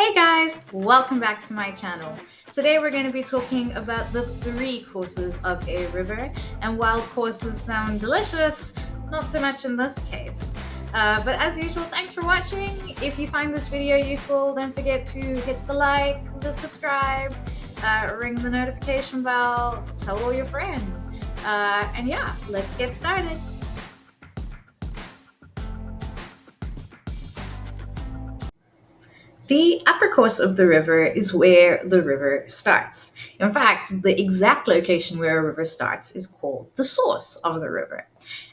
Hey guys, welcome back to my channel. Today we're going to be talking about the three courses of a river, and while courses sound delicious, not so much in this case. But as usual, thanks for watching. If you find this video useful, don't forget to hit the like, the subscribe, ring the notification bell, tell all your friends. And yeah, let's get started. The upper course of the river is where the river starts. In fact, the exact location where a river starts is called the source of the river.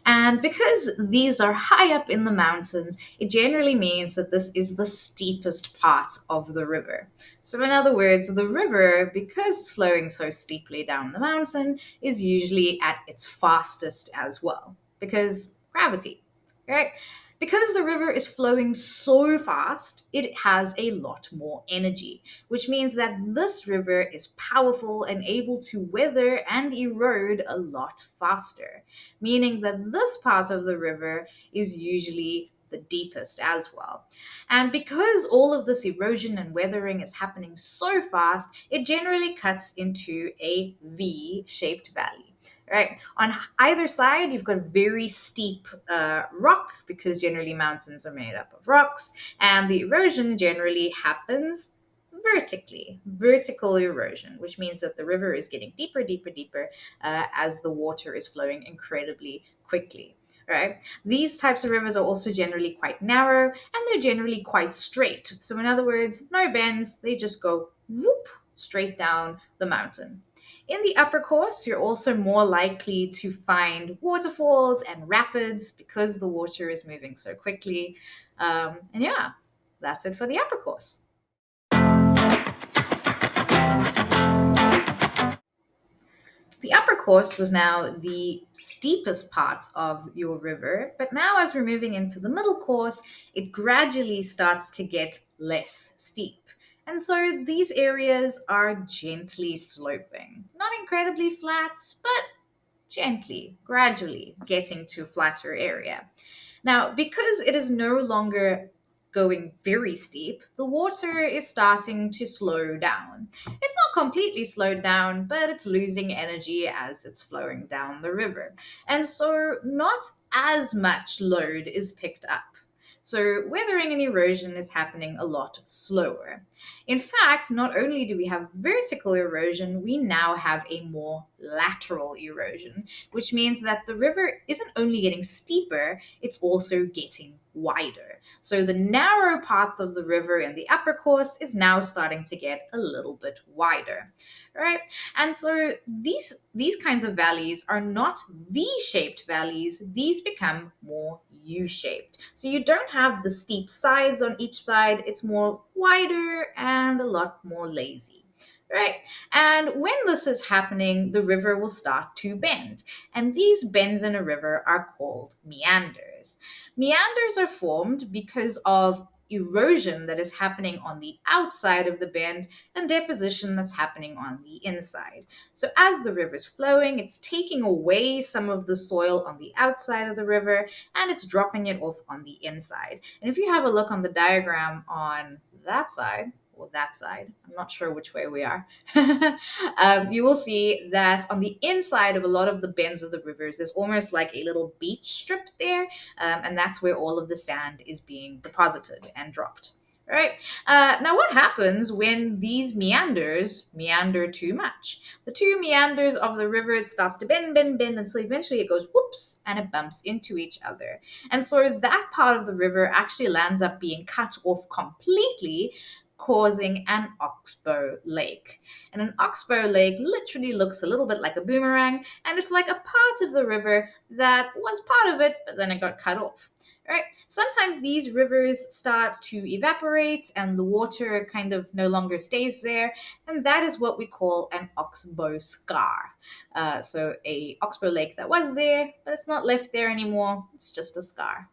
And because these are high up in the mountains, it generally means that this is the steepest part of the river. So, in other words, the river, because it's flowing so steeply down the mountain, is usually at its fastest as well, because gravity, right? Because the river is flowing so fast, it has a lot more energy, which means that this river is powerful and able to weather and erode a lot faster, meaning that this part of the river is usually the deepest as well. And because all of this erosion and weathering is happening so fast, it generally cuts into a V shaped valley. Right. On either side, you've got very steep rock because generally mountains are made up of rocks, and the erosion generally happens vertically, vertical erosion, which means that the river is getting deeper, deeper, deeper as the water is flowing incredibly quickly. Right. These types of rivers are also generally quite narrow and they're generally quite straight. So, in other words, no bends, they just go whoop straight down the mountain. In the upper course, you're also more likely to find waterfalls and rapids because the water is moving so quickly. And yeah, that's it for the upper course. The upper course was now the steepest part of your river, but now as we're moving into the middle course, it gradually starts to get less steep. And so these areas are gently sloping. Not incredibly flat, but gently, gradually getting to a flatter area. Now, because it is no longer going very steep, the water is starting to slow down. It's not completely slowed down, but it's losing energy as it's flowing down the river. And so, not as much load is picked up. So, weathering and erosion is happening a lot slower. In fact, not only do we have vertical erosion, we now have a more lateral erosion, which means that the river isn't only getting steeper, it's also getting wider. So the narrow path of the river in the upper course is now starting to get a little bit wider, right? And so these kinds of valleys are not V-shaped valleys, these become more U-shaped. So you don't have the steep sides on each side, it's more wider and a lot more lazy. Right. And when this is happening, the river will start to bend. And these bends in a river are called meanders. Meanders are formed because of erosion that is happening on the outside of the bend and deposition that's happening on the inside. So as the river is flowing, it's taking away some of the soil on the outside of the river and it's dropping it off on the inside. And if you have a look on the diagram on that side, or that side, I'm not sure which way we are, you will see that on the inside of a lot of the bends of the rivers, there's almost like a little beach strip there, and that's where all of the sand is being deposited and dropped. Right. Now, what happens when these meanders meander too much? The two meanders of the river, it starts to bend, bend, bend, until eventually it goes whoops and it bumps into each other. And so that part of the river actually lands up being cut off completely, causing an oxbow lake. And an oxbow lake literally looks a little bit like a boomerang, and it's like a part of the river that was part of it, but then it got cut off. Right? Sometimes these rivers start to evaporate and the water kind of no longer stays there, and that is what we call an oxbow scar. So a oxbow lake that was there, but it's not left there anymore. It's just a scar.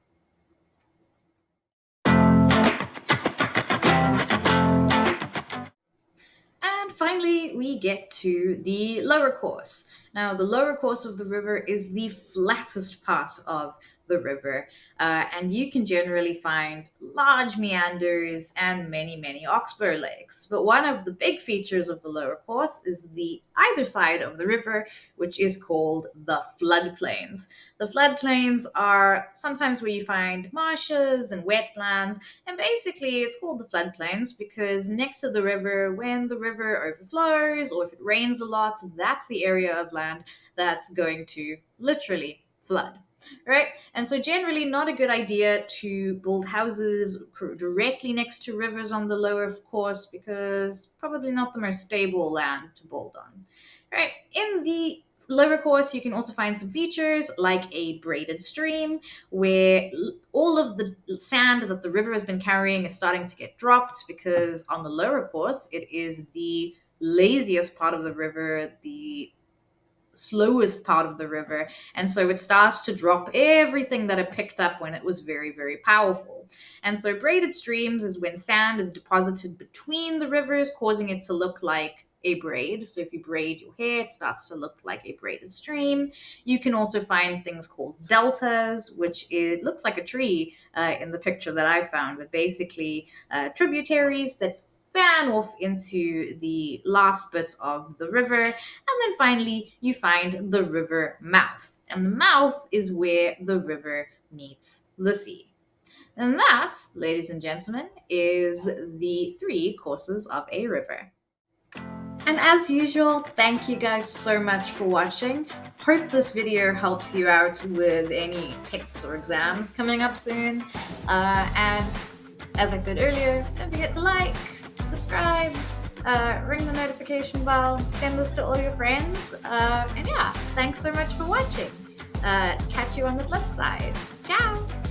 And finally, we get to the lower course. Now, the lower course of the river is the flattest part of the river, and you can generally find large meanders and many, many oxbow lakes. But one of the big features of the lower course is the either side of the river, which is called the floodplains. The floodplains are sometimes where you find marshes and wetlands, and basically it's called the floodplains because next to the river, when the river overflows or if it rains a lot, that's the area of land that's going to literally flood. Right? And so, generally, not a good idea to build houses directly next to rivers on the lower course because probably not the most stable land to build on. Right? In the lower course, you can also find some features like a braided stream where all of the sand that the river has been carrying is starting to get dropped because on the lower course, it is the laziest part of the river, the slowest part of the river. And so it starts to drop everything that it picked up when it was very, very powerful. And so braided streams is when sand is deposited between the rivers, causing it to look like a braid. So if you braid your hair, it starts to look like a braided stream. You can also find things called deltas, which looks like a tree in the picture that I found, but basically tributaries that fan off into the last bit of the river. And then finally, you find the river mouth. And the mouth is where the river meets the sea. And that, ladies and gentlemen, is the three courses of a river. And as usual, thank you guys so much for watching. Hope this video helps you out with any tests or exams coming up soon. And as I said earlier, don't forget to like, subscribe, ring the notification bell, send this to all your friends. And yeah, thanks so much for watching. Catch you on the flip side. Ciao!